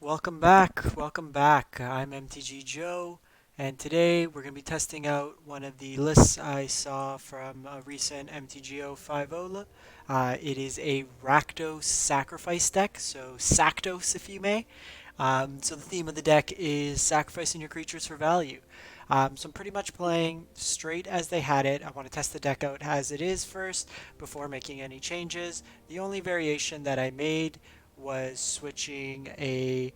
Welcome back, welcome back. I'm MTG Joe, and today we're going to be testing out one of the lists I saw from a recent MTGO 5.0. It is a Rakdos Sacrifice deck, so Sakdos if you may. So the theme of the deck is sacrificing your creatures for value. So I'm pretty much playing straight as they had it. I want to test the deck out as it is first before making any changes. The only variation that I made was switching a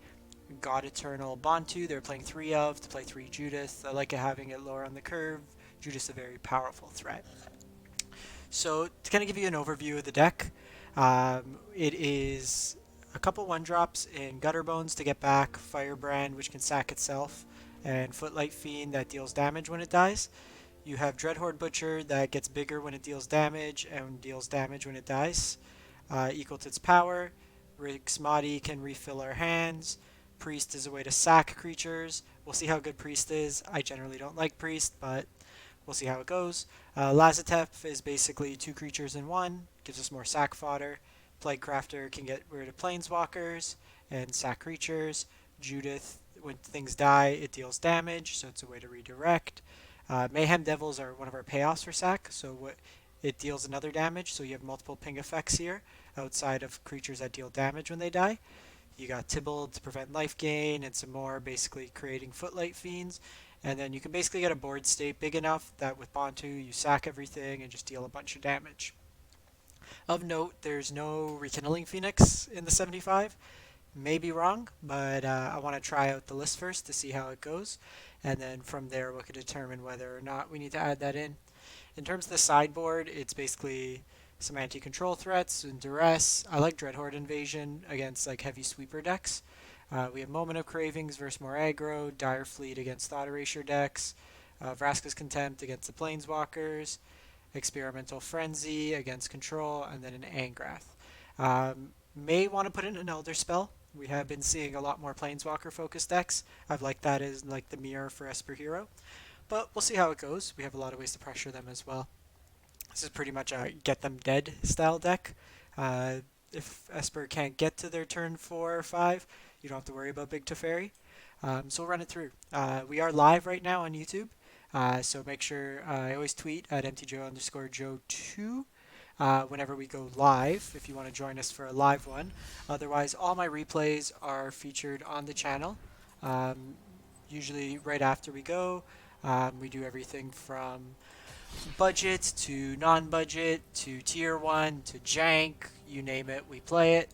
God-Eternal Bontu. They're playing 3 of to play 3 Judith. I like having it lower on the curve. Judith's a very powerful threat. So to kind of give you an overview of the deck, it is a couple 1-drops in Gutterbones to get back, Firebrand, which can sack itself, and Footlight Fiend that deals damage when it dies. You have Dreadhorde Butcher that gets bigger when it deals damage and deals damage when it dies, equal to its power. Rix Maadi can refill our hands. Priest is a way to sack creatures. We'll see how good Priest is. I generally don't like Priest, but we'll see how it goes. Lazotep is basically 2 creatures in 1, gives us more sack fodder. Plaguecrafter can get rid of planeswalkers and sack creatures. Judith, when things die, it deals damage, so it's a way to redirect. Mayhem Devils are one of our payoffs for sack, so it deals another damage, so you have multiple ping effects here outside of creatures that deal damage when they die. You got Tibalt to prevent life gain and some more, basically creating Footlight Fiends. And then you can basically get a board state big enough that with Bontu you sack everything and just deal a bunch of damage. Of note, there's no Rekindling Phoenix in the 75. May be wrong, but I want to try out the list first to see how it goes. And then from there we can determine whether or not we need to add that in. In terms of the sideboard, it's basically some anti-control threats and Duress. I like Dreadhorde Invasion against like heavy sweeper decks. We have Moment of Cravings versus more aggro, Dire Fleet against Thought Erasure decks, Vraska's Contempt against the Planeswalkers, Experimental Frenzy against Control, and then an Angrath. May want to put in an Elder Spell. We have been seeing a lot more Planeswalker focused decks. I've liked that as like the mirror for Esper Hero. But we'll see how it goes. We have a lot of ways to pressure them as well. This is pretty much a get them dead style deck. If Esper can't get to their turn 4 or 5, you don't have to worry about Big Teferi. So we'll run it through. We are live right now on YouTube, so make sure I always tweet at MTGO_Joe2 whenever we go live, if you want to join us for a live one. Otherwise, all my replays are featured on the channel, usually right after we go. We do everything from budget to non-budget to tier 1 to jank, you name it, we play it.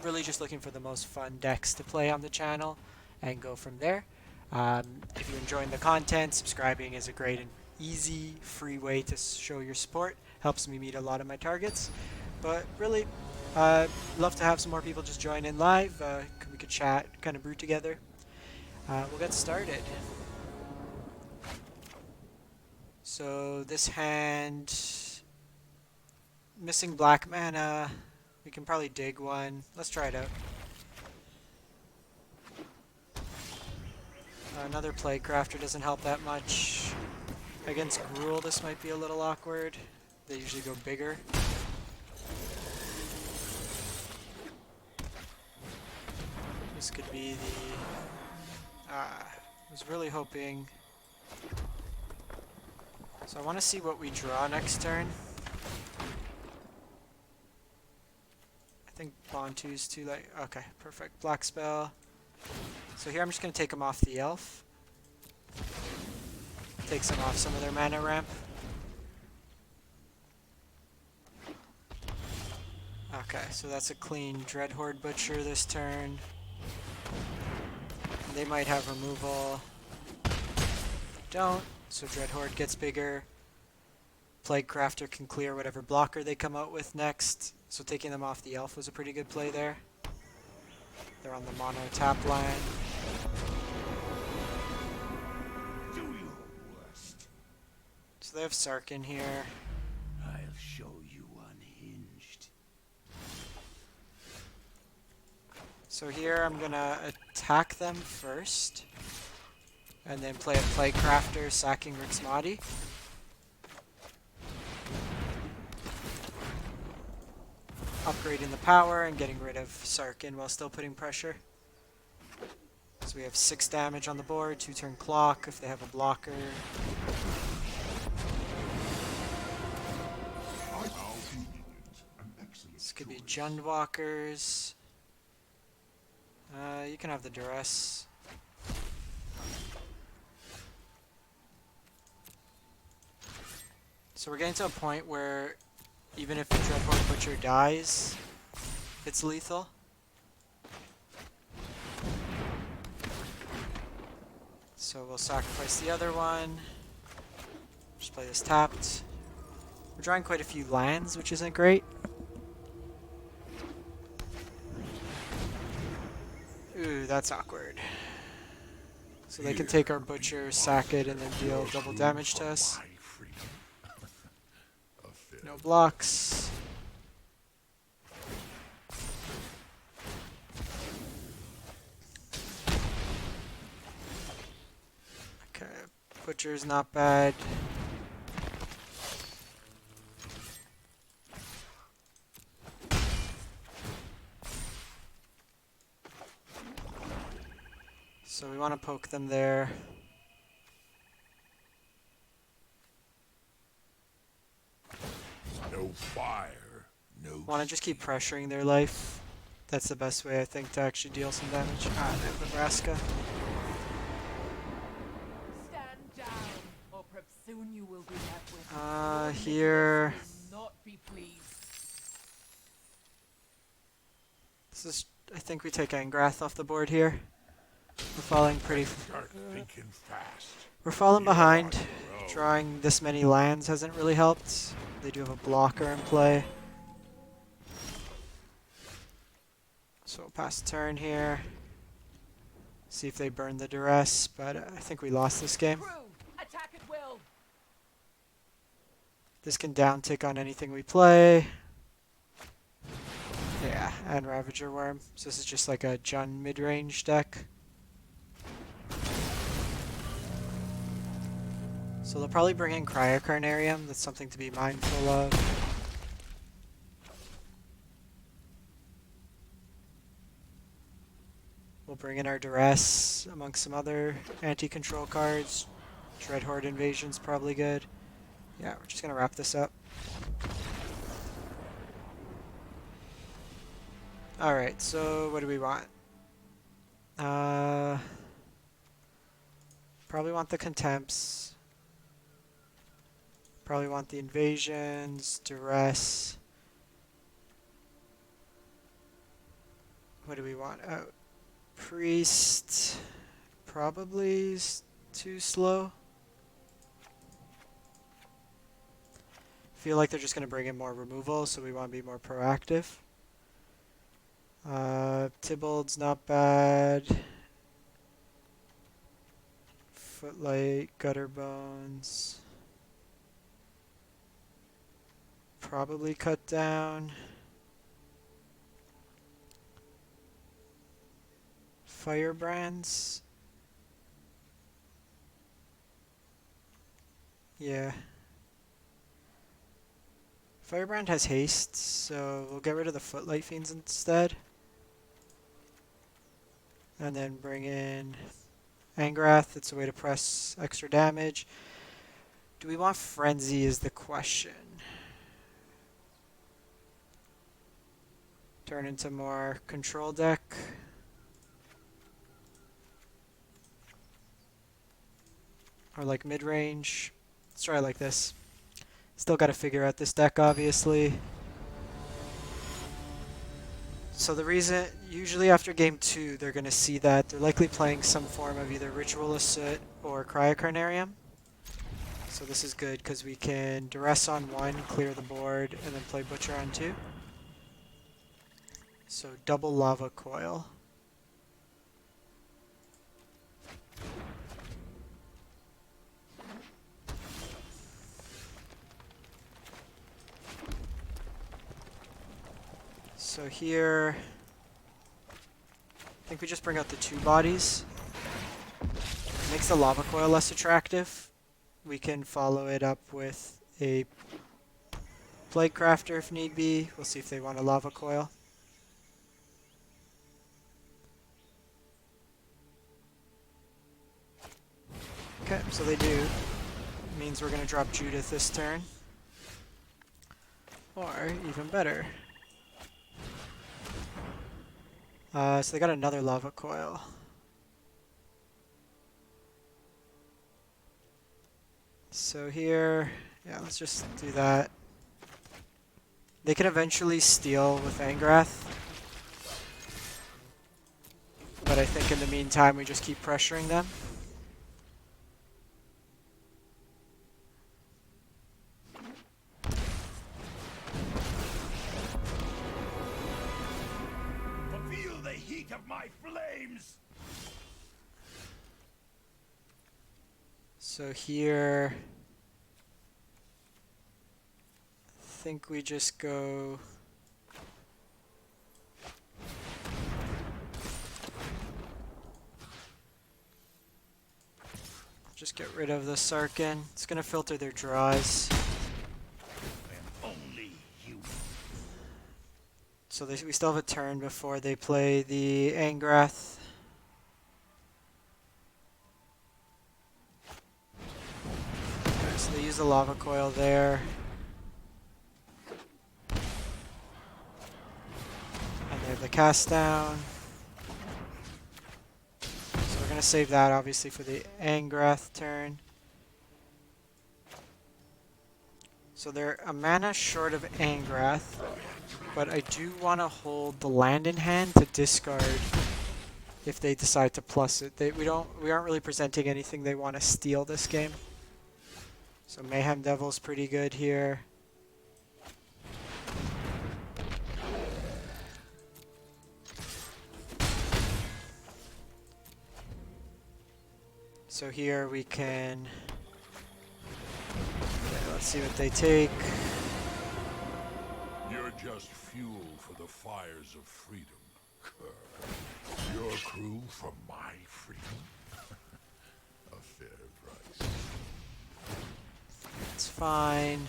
Really just looking for the most fun decks to play on the channel and go from there. If you're enjoying the content, subscribing is a great and easy, free way to show your support. Helps me meet a lot of my targets. But really, love to have some more people just join in live. We could chat, kind of brew together. We'll get started. So this hand, missing black mana. We can probably dig one. Let's try it out. Another Plaguecrafter doesn't help that much. Against Gruul, this might be a little awkward. They usually go bigger. This could be the... I was really hoping... So I want to see what we draw next turn. I think Bontu's too late. Okay, perfect. Black spell. So here I'm just going to take them off the elf. Takes them off some of their mana ramp. Okay, so that's a clean Dreadhorde Butcher this turn. They might have removal. They don't. So Dreadhorde gets bigger. Plaguecrafter can clear whatever blocker they come out with next. So taking them off the elf was a pretty good play there. They're on the mono tap line. So they have Sarkhan here. I'll show you unhinged. So here I'm gonna attack them first. And then play a Plaguecrafter, sacking Rix Maadi. Upgrading the power and getting rid of Sarkhan while still putting pressure. So we have 6 damage on the board, 2-turn clock if they have a blocker. This could be Jundwalkers. You can have the Duress. So we're getting to a point where even if Dreadhorde Butcher dies, it's lethal. So we'll sacrifice the other one. Just play this tapped. We're drawing quite a few lands, which isn't great. Ooh, that's awkward. So they can take our Butcher, sack it, and then deal double damage to us. No blocks. Okay, Butcher's not bad. So we want to poke them there. No fire, no. Want to just keep pressuring their life. That's the best way, I think, to actually deal some damage. Ah, they have the Vraska. Stand down, or perhaps soon you will be met with Here. not be pleased. This is, I think we take Angrath off the board here. We're falling pretty. Start thinking fast. We're falling You're behind. on your own. Drawing this many lands hasn't really helped. They do have a blocker in play. So we'll pass the turn here. See if they burn the Duress, but I think we lost this game. Crew, attack at will. This can downtick on anything we play. Yeah, and Ravager Worm. So this is just like a Jun mid-range deck. So they'll probably bring in Cryocarnarium. That's something to be mindful of. We'll bring in our Duress amongst some other anti-control cards. Dreadhorde Invasion's probably good. Yeah, we're just going to wrap this up. Alright, so what do we want? Probably want the Contempts. Probably want the Invasions, Duress. What do we want? Priest. Probably too slow. Feel like they're just going to bring in more removal, so we want to be more proactive. Tibalt's not bad. Footlight, Gutterbones. Probably cut down. Firebrands. Yeah. Firebrand has haste, so we'll get rid of the Footlight Fiends instead. And then bring in Angrath. It's a way to press extra damage. Do we want Frenzy is the question. Turn into more control deck. Or like mid-range. Let's try it like this. Still got to figure out this deck, obviously. So the reason, usually after game 2, they're going to see that they're likely playing some form of either Ritual Soot or Cryocarnarium. So this is good because we can Duress on 1, clear the board, and then play Butcher on 2. So double Lava Coil. So here, I think we just bring out the 2 bodies. It makes the Lava Coil less attractive. We can follow it up with a Plaguecrafter if need be. We'll see if they want a Lava Coil. Okay, so they do. Means we're going to drop Judith this turn. Or, even better. So they got another Lava Coil. So here, yeah, let's just do that. They can eventually steal with Angrath. But I think in the meantime we just keep pressuring them. Feel the heat of my flames. So here, I think we just go. Just get rid of the Sarkin. It's gonna filter their draws. Only you. So we still have a turn before they play the Angrath. Okay, so they use the Lava Coil there. And they have the cast down. So we're going to save that obviously for the Angrath turn. So they're a mana short of Angrath, but I do want to hold the land in hand to discard if they decide to plus it. We aren't really presenting anything they want to steal this game. So Mayhem Devil's pretty good here. So here we can, let's see what they take. You're just fuel for the fires of freedom. Your crew for my freedom. A fair price. It's fine.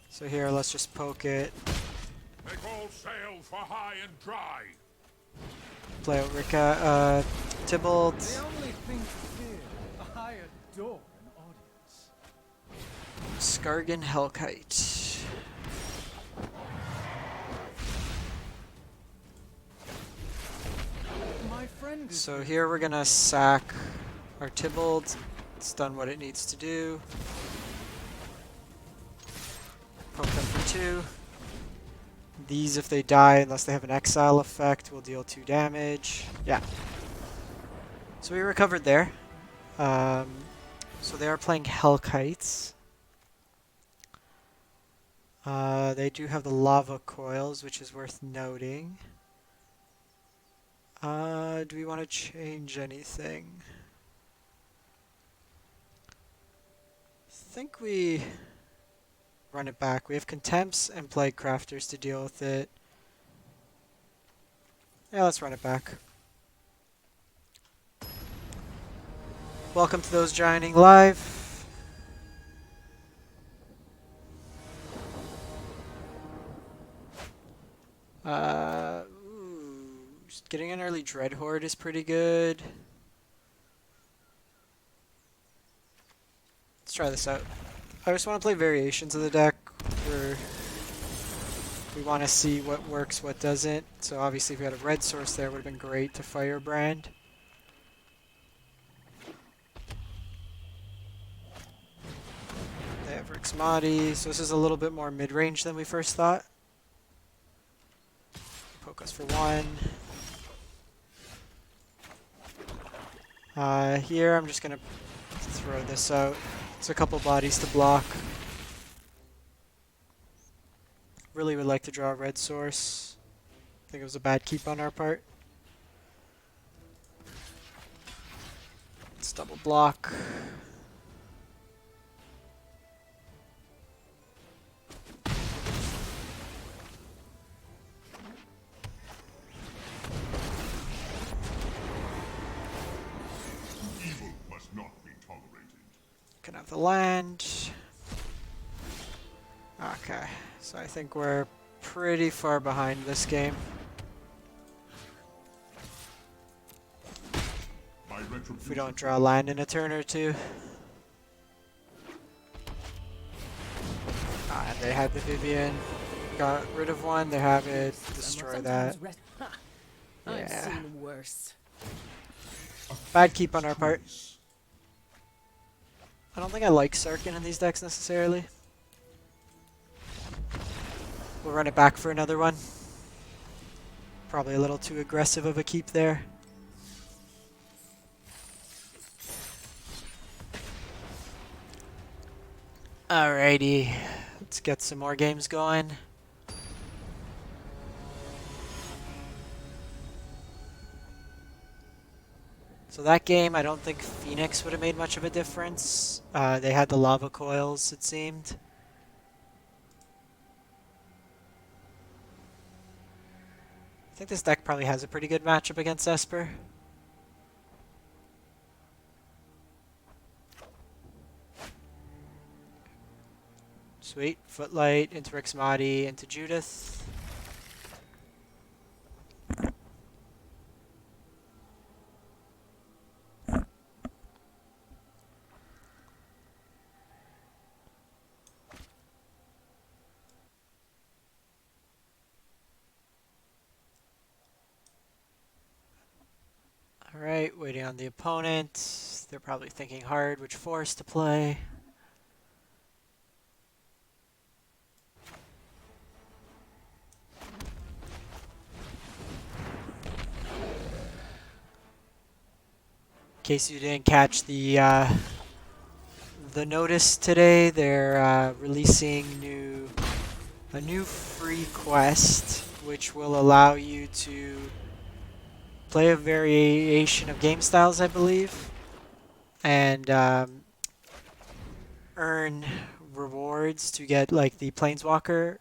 So here, let's just poke it. Make all sail for high and dry. Play out Tibalt. The only thing to fear, I adore an audience. Skargan Hellkite. My friend is So here we're gonna sack our Tibalt. It's done what it needs to do. Poke them for 2. These, if they die, unless they have an exile effect, will deal 2 damage. Yeah. So we recovered there. So they are playing Hellkites. They do have the Lava Coils, which is worth noting. Do we want to change anything? I think we run it back. We have Contempts and Plaguecrafters to deal with it. Yeah, let's run it back. Welcome to those joining live. Just getting an early Dreadhorde is pretty good. Let's try this out. I just want to play variations of the deck where we want to see what works, what doesn't. So obviously if we had a red source there, it would have been great to Firebrand. They have Rix Maadi, so this is a little bit more mid-range than we first thought. Poke us for 1. Here I'm just going to throw this out. It's a couple bodies to block. Really would like to draw a red source. I think it was a bad keep on our part. Let's double block. Evil must not be tolerated. Can have the land. Okay. Okay, so I think we're pretty far behind this game. If we don't draw a land in a turn or two. And they had the Vivian. Got rid of one, they have it. Destroy that. I've Yeah. seen worse. Bad keep on our part. I don't think I like Sarkin in these decks necessarily. We'll run it back for another one. Probably a little too aggressive of a keep there. Alrighty, let's get some more games going. So that game, I don't think Phoenix would have made much of a difference. They had the lava coils, it seemed. I think this deck probably has a pretty good matchup against Esper. Sweet. Footlight into Rix Maadi into Judith. Alright, waiting on the opponent. They're probably thinking hard which force to play. In case you didn't catch the notice today, they're releasing a new free quest which will allow you to play a variation of game styles, I believe, and earn rewards to get like the Planeswalker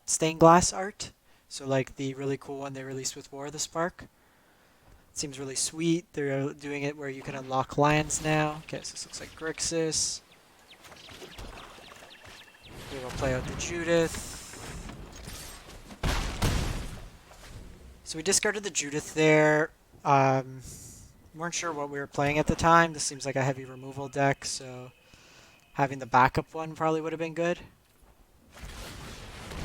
stained glass art. So like the really cool one they released with War of the Spark. It seems really sweet. They're doing it where you can unlock lands now. Okay, so this looks like Grixis. We will play out the Judith. So we discarded the Judith there. Weren't sure what we were playing at the time. This seems like a heavy removal deck, so having the backup one probably would have been good.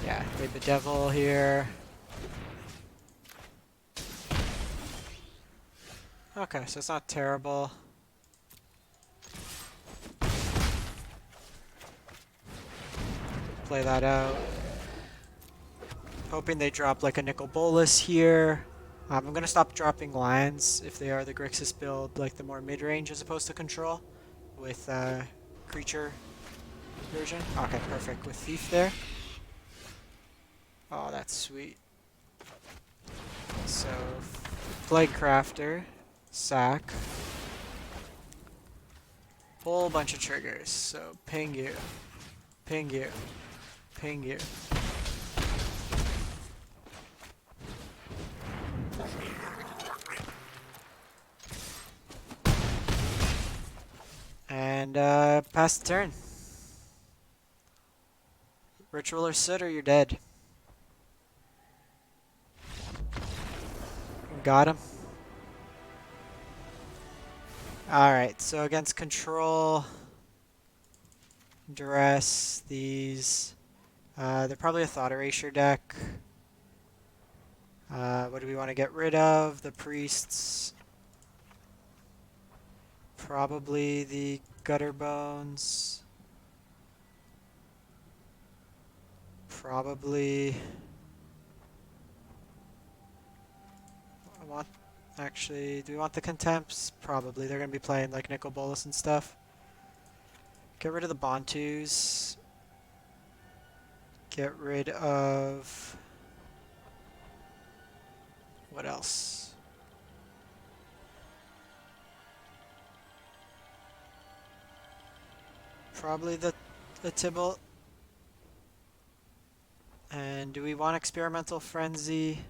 Yeah, played the Devil here. Okay, so it's not terrible. Play that out. Hoping they drop like a Nicol Bolas here. I'm going to stop dropping lands if they are the Grixis build, like the more mid-range as opposed to control, with creature version. Okay, perfect. With Thief there. Oh, that's sweet. So, Plaguecrafter, sack. Whole bunch of triggers. So, ping you, ping you, ping you. And pass the turn. Ritual or Soot or you're dead. Got him. Alright, so against Control, Duress, these, they're probably a Thought Erasure deck. What do we want to get rid of? The Priests. Probably the Gutterbones. Probably... Actually, do we want the Contempts? Probably. They're going to be playing like Nicol Bolas and stuff. Get rid of the Bontus. Get rid of... What else? Probably the Tibalt. And do we want Experimental Frenzy?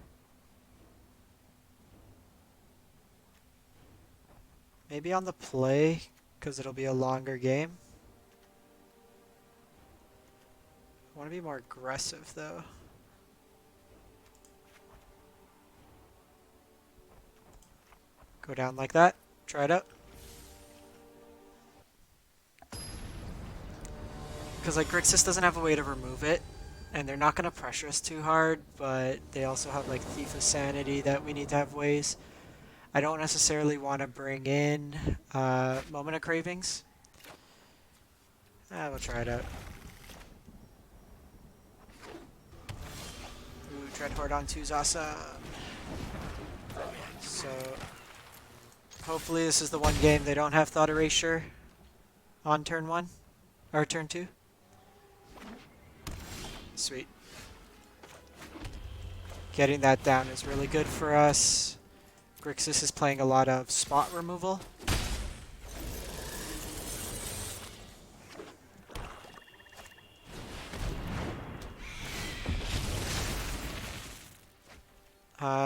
Maybe on the play, because it'll be a longer game. want to be more aggressive though. Go down like that. Try it out. Because like Grixis doesn't have a way to remove it, and they're not going to pressure us too hard, but they also have like Thief of Sanity that we need to have ways. I don't necessarily want to bring in Moment of Cravings. We'll try it out. Ooh, Dreadhorde Bontu is awesome. So hopefully this is the one game they don't have Thought Erasure on turn 1 or turn 2. Sweet. Getting that down is really good for us. Grixis is playing a lot of spot removal.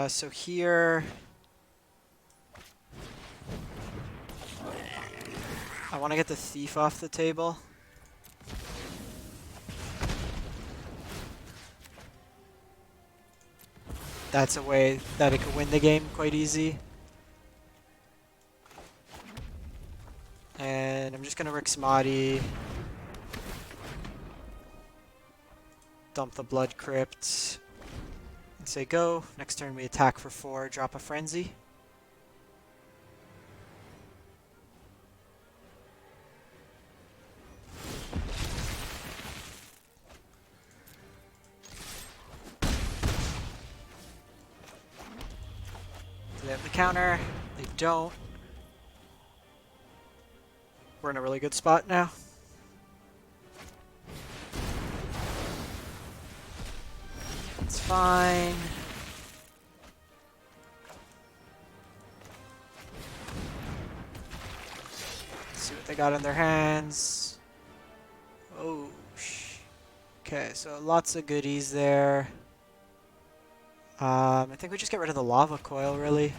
So here I want to get the Thief off the table. That's a way that it could win the game quite easy. And I'm just going to Rix Maadi. Dump the Blood Crypt. And say go. Next turn we attack for 4, drop a Frenzy. Do they have the counter? They don't. We're in a really good spot now. It's fine. Let's see what they got in their hands. Oh, okay, so lots of goodies there. I think we just get rid of the Lava Coil, really.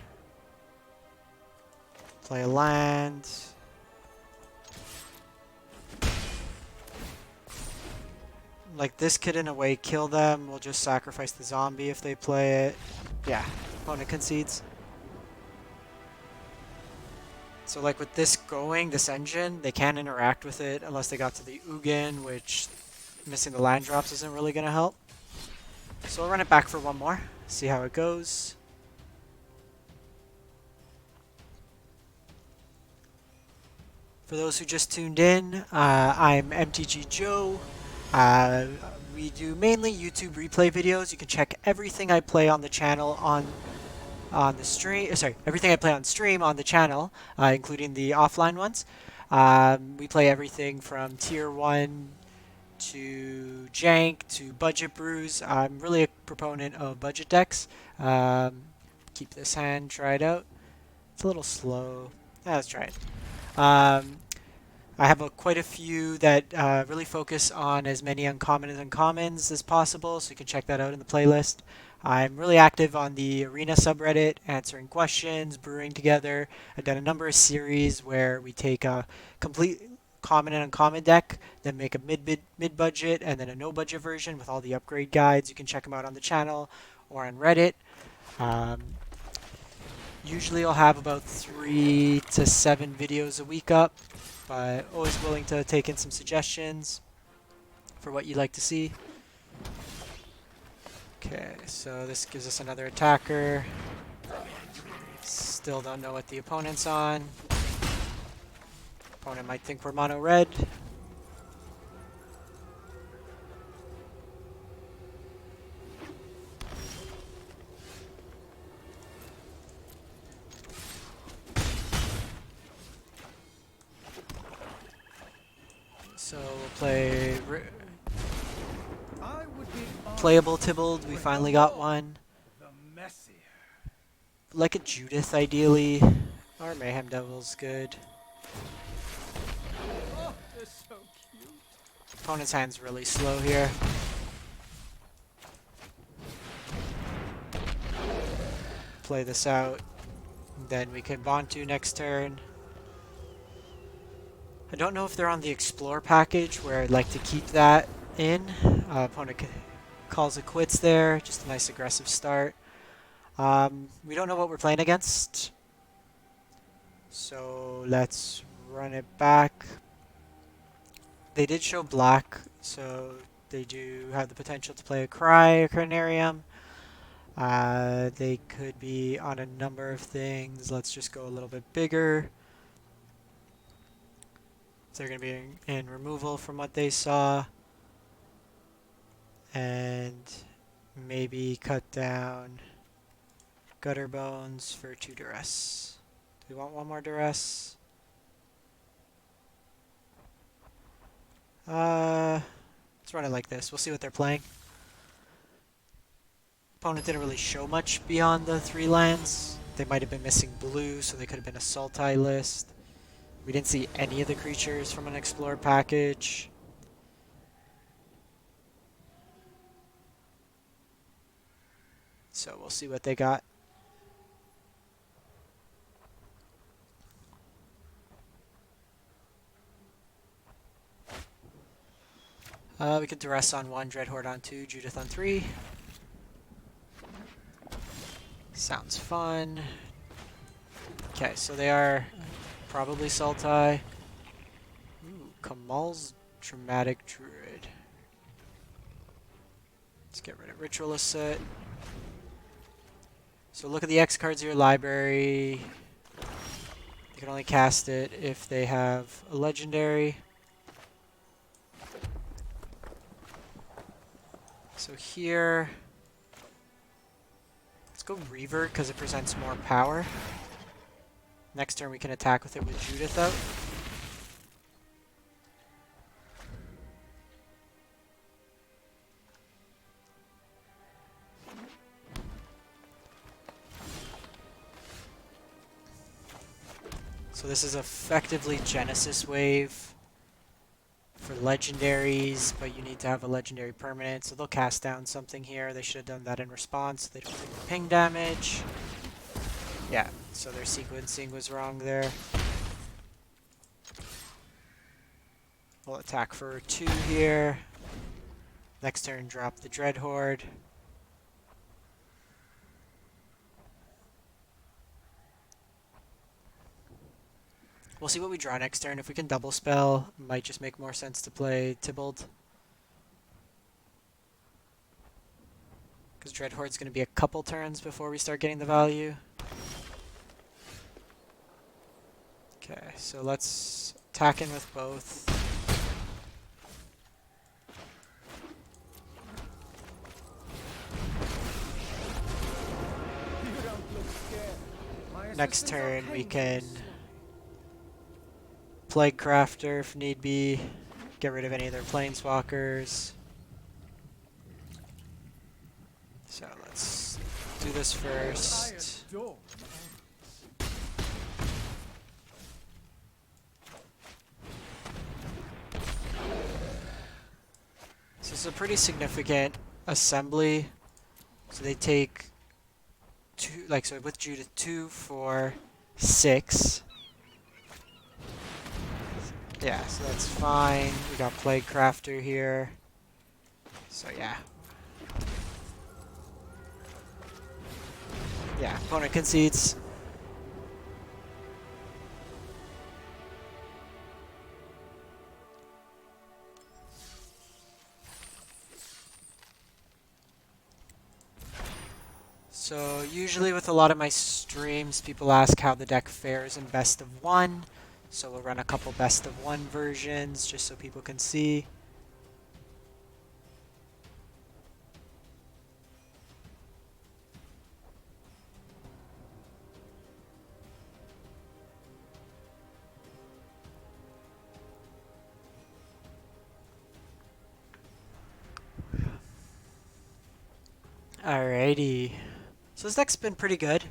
Play a land. Like, this could, in a way, kill them. We'll just sacrifice the zombie if they play it. Yeah, opponent concedes. So, like, with this going, this engine, they can't interact with it unless they got to the Ugin, which missing the land drops isn't really going to help. So we'll run it back for one more, see how it goes. For those who just tuned in, I'm MTG Joe. We do mainly YouTube replay videos. You can check everything I play on the channel on the stream. Sorry, everything I play on stream on the channel, including the offline ones. We play everything from tier 1 to jank to budget brews. I'm really a proponent of budget decks. Keep this hand, try it out. It's a little slow. Let's try it. I have quite a few that really focus on as many uncommons and uncommons as possible, so you can check that out in the playlist. I'm really active on the Arena subreddit, answering questions, brewing together. I've done a number of series where we take a complete common and uncommon deck, then make a mid-budget, and then a no-budget version with all the upgrade guides. You can check them out on the channel or on Reddit. Usually I'll have about 3 to 7 videos a week up, but always willing to take in some suggestions for what you'd like to see. Okay, so this gives us another attacker. Still don't know what the opponent's on. Opponent might think we're mono red. So we'll play playable Tibalt. We finally got one. Like a Judith, ideally. Or Mayhem Devil's good. Oh, they're so cute. Opponent's hand's really slow here. Play this out. Then we can Bontu next turn. I don't know if they're on the Explore package where I'd like to keep that in. Opponent calls it quits there. Just a nice aggressive start. We don't know what we're playing against. So let's run it back. They did show black, so they do have the potential to play a Cry or Carnarium. They could be on a number of things. Let's just go a little bit bigger. So they're going to be in removal from what they saw. And maybe cut down Gutterbones for 2 Duress. Do we want one more Duress? Let's run it like this. We'll see what they're playing. Opponent didn't really show much beyond the 3 lands. They might have been missing blue, so they could have been a Sultai list. We didn't see any of the creatures from an Explore package. So we'll see what they got. We could Duress on 1, Dreadhorde on 2, Judith on 3. Sounds fun. Okay, so they are probably Sultai. Ooh, Kamal's Dramatic Druid. Let's get rid of Ritualist Set. So look at the X cards of your library. You can only cast it if they have a legendary. So here, let's go Reaver because it presents more power. Next turn we can attack with it with Judith out. So this is effectively Genesis Wave for legendaries, but you need to have a legendary permanent, so they'll cast down something here. They should have done that in response. They don't take the ping damage. Yeah, so their sequencing was wrong there. We'll attack for 2 here. Next turn, drop the Dreadhorde. We'll see what we draw next turn. If we can double spell, might just make more sense to play Tibalt. Because Dreadhorde's going to be a couple turns before we start getting the value. Okay, so let's attack in with both. Next turn we can Plaguecrafter if need be, get rid of any of their planeswalkers. So let's do this first. So this is a pretty significant assembly. So they take 2, like so with Judith 2, 4, 6. Yeah, so that's fine. We got Plaguecrafter here. So yeah. Yeah, opponent concedes. So usually with a lot of my streams, people ask how the deck fares in best of 1. So we'll run a couple best of 1 versions just so people can see. Alrighty. So this deck's been pretty good.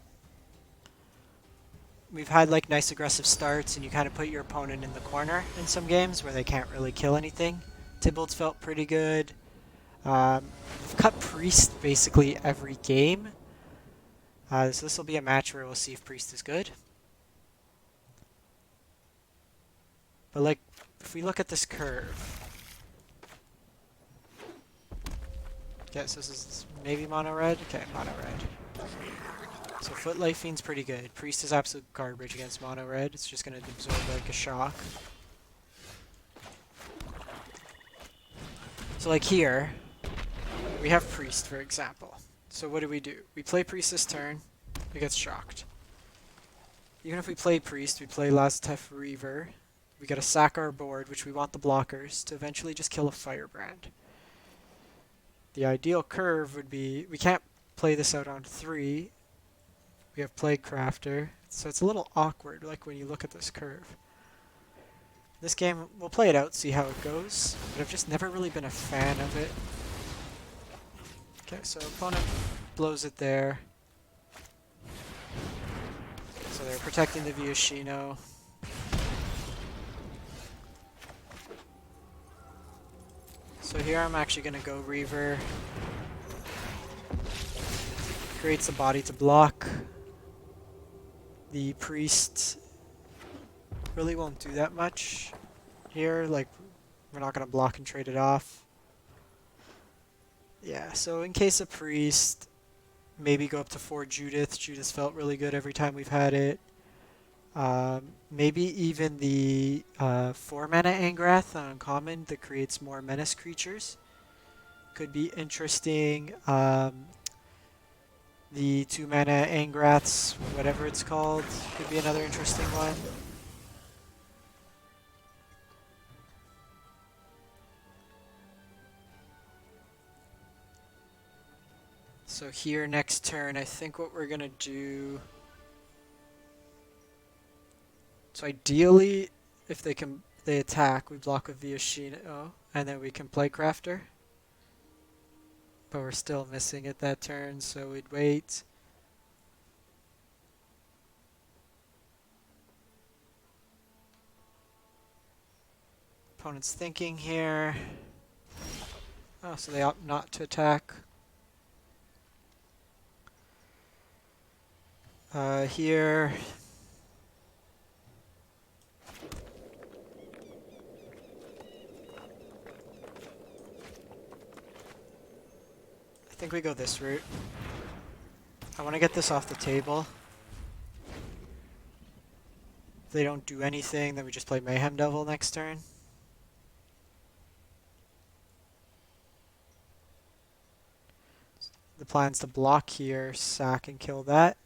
We've had like nice aggressive starts, and you kind of put your opponent in the corner in some games where they can't really kill anything. Tibalt's felt pretty good. We've cut Priest basically every game. So this will be a match where we'll see if Priest is good. But like, if we look at this curve, Okay, so this is maybe mono red? Okay, mono red. So Footlight Fiend's pretty good. Priest is absolute garbage against mono red. It's just gonna absorb like a shock. So like here, we have Priest for example. So what do? We play Priest this turn, it gets shocked. Even if we play Priest, we play Lazotep Reaver. We gotta sack our board, which we want the blockers, to eventually just kill a Firebrand. The ideal curve would be, we can't play this out on 3. We have Plaguecrafter, so it's a little awkward like when you look at this curve. This game, we'll play it out, see how it goes, but I've just never really been a fan of it. Okay, so opponent blows it there. So they're protecting the Viashino. So here I'm actually going to go Reaver. Creates a body to block. The Priest really won't do that much here. Like, we're not going to block and trade it off. Yeah, so in case of Priest, maybe go up to 4 Judith. Judith felt really good every time we've had it. Maybe even the 4 mana Angrath on uncommon that creates more menace creatures. Could be interesting. The 2 mana Angraths, whatever it's called, could be another interesting one. So here next turn, I think what we're gonna do. So ideally, if they attack, we block with Viashino, and then we can Plaguecrafter. But we're still missing it that turn, so we'd wait. Opponent's thinking here. Oh, so they opt not to attack. Here. I think we go this route. I want to get this off the table. If they don't do anything, then we just play Mayhem Devil next turn. The plan's to block here, sack and kill that.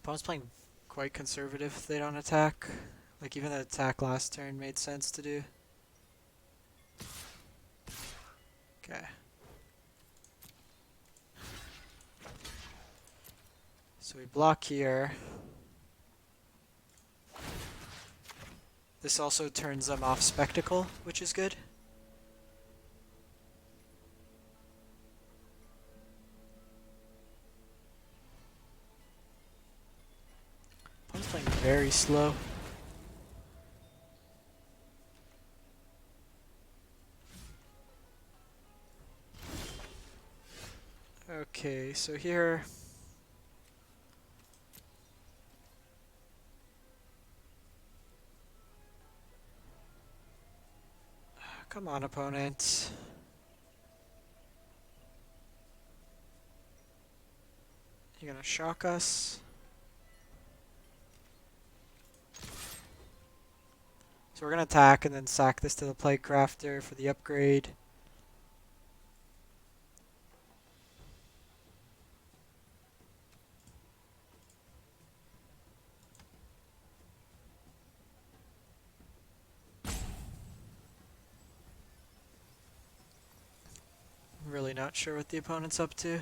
Opponent's playing quite conservative if they don't attack. Like even the attack last turn made sense to do. Okay. So we block here. This also turns them off Spectacle, which is good. Opponent's playing very slow. Okay, so here come on, opponent. You're gonna shock us. So we're gonna attack and then sack this to the Plaguecrafter for the upgrade. Really not sure what the opponent's up to.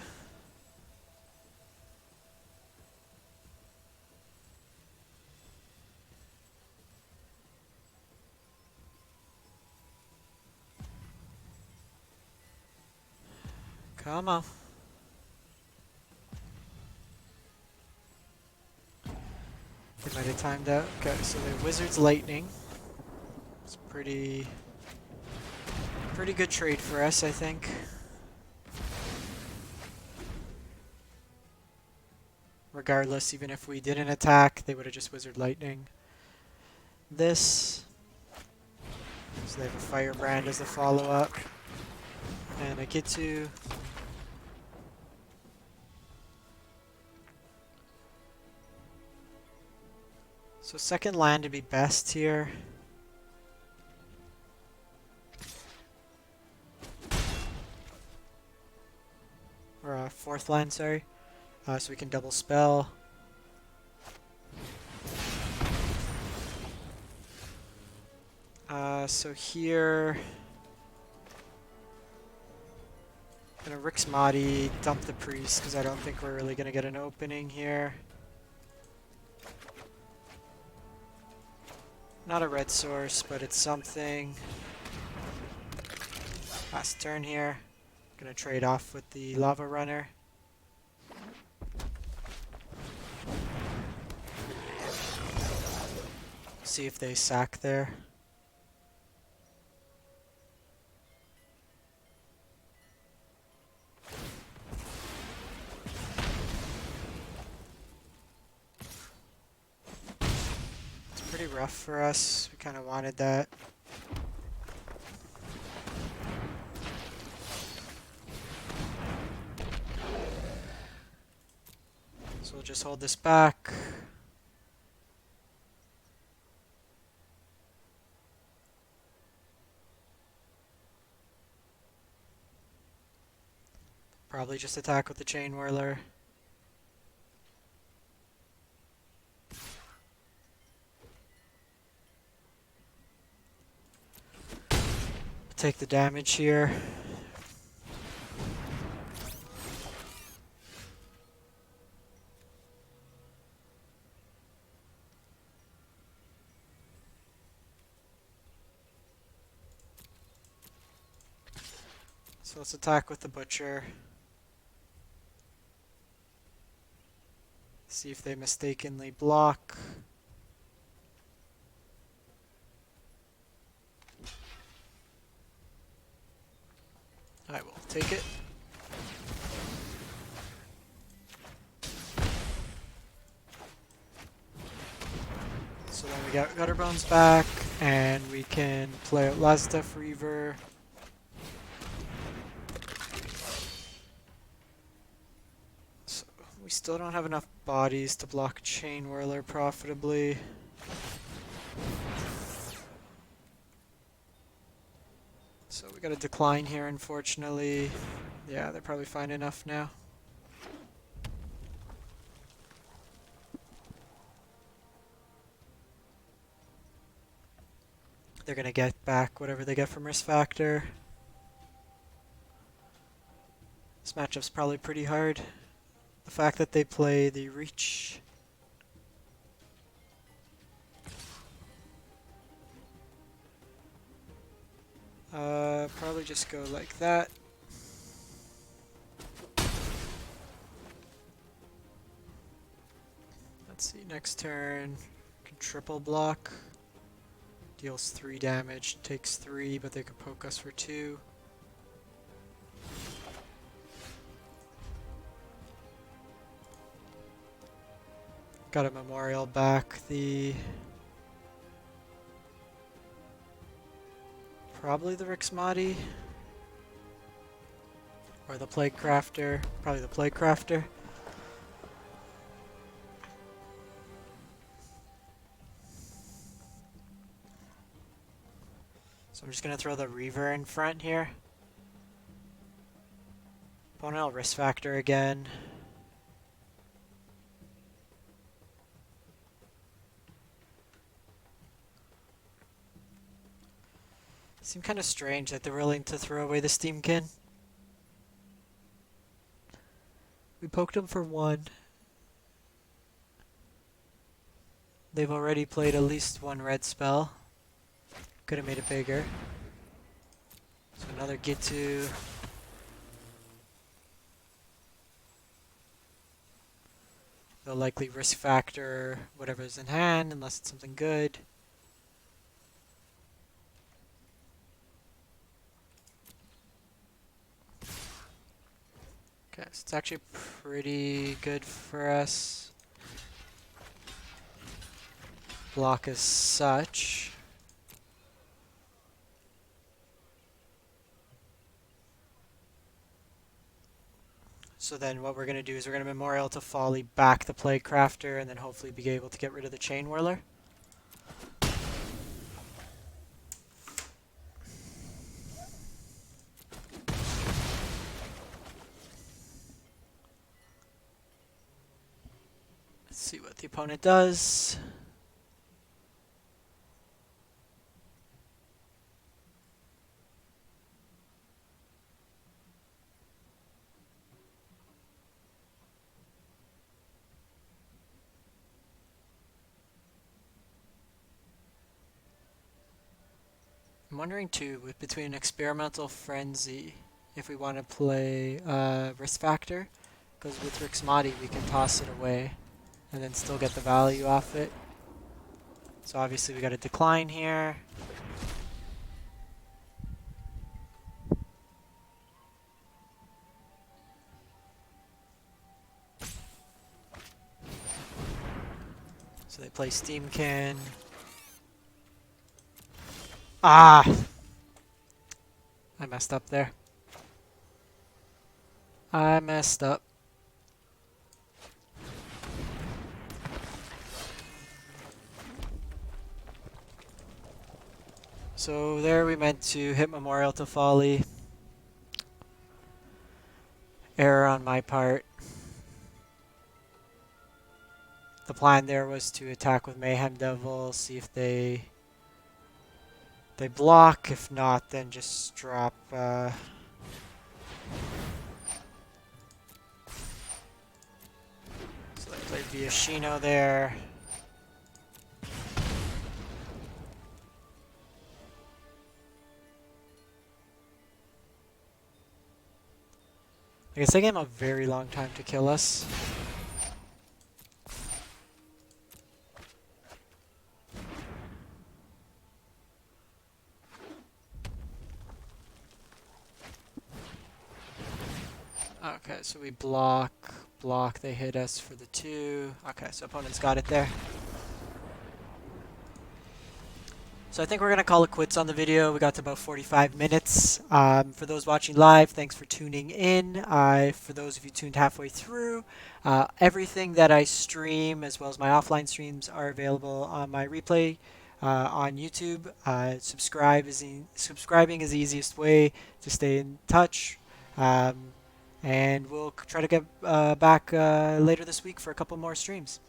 Come on. They might have timed out. Okay, so the Wizard's Lightning. It's pretty good trade for us, I think. regardless, even if we didn't attack, they would have just Wizard Lightning this. So they have a Firebrand as the follow-up. And a Gitu. So second land would be best here. Or fourth land, sorry. So we can double spell. So here, gonna Rix Maadi, dump the priest because I don't think we're really gonna get an opening here. Not a red source, but it's something. Last turn here. Gonna trade off with the Lava Runner. See if they sack there. Pretty rough for us. We kind of wanted that. So we'll just hold this back. Probably just attack with the Chain Whirler. Take the damage here. So let's attack with the Butcher. See if they mistakenly block. I will take it. So then we got Gutterbones back, and we can play out Lazotep Reaver. So we still don't have enough bodies to block Chain Whirler profitably. So we got a decline here, unfortunately. Yeah, they're probably fine enough now. They're gonna get back whatever they get from Risk Factor. This matchup's probably pretty hard. The fact that they play the Reach. Probably just go like that. Let's see, next turn, can triple block. Deals 3 damage, takes 3, but they could poke us for 2. Got a memorial back. Probably the Rix Maadi. Or the Plaguecrafter. Probably the Plaguecrafter. So I'm just going to throw the Reaver in front here. Opponent will Risk Factor again. Seems kind of strange that they're willing to throw away the Steamkin. We poked them for 1. They've already played at least 1 red spell. Could have made it bigger. So another Gitu. They'll likely Risk Factor whatever's in hand unless it's something good. Okay, so it's actually pretty good for us. block as such. So then what we're going to do is we're going to Memorial to Folly back the Plaguecrafter and then hopefully be able to get rid of the Chain Whirler. Let's see what the opponent does. I'm wondering too, between Experimental Frenzy, if we want to play Risk Factor, because with Rix Maadi we can toss it away and then still get the value off it. So obviously we got a decline here. So they play Steamkin. Ah! I messed up there. I messed up. So there we meant to hit Memorial to Folly. Error on my part. The plan there was to attack with Mayhem Devil, see if they block. If not, then just drop so they played Viashino there. I guess they gave him a very long time to kill us. Okay, so we block, they hit us for the 2. Okay, so opponent's got it there. So I think we're going to call it quits on the video. We got to about 45 minutes. For those watching live, thanks for tuning in. For those of you tuned halfway through, everything that I stream, as well as my offline streams, are available on my replay on YouTube. Subscribing is the easiest way to stay in touch. And we'll try to get back later this week for a couple more streams.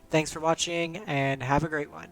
Thanks for watching, and have a great one.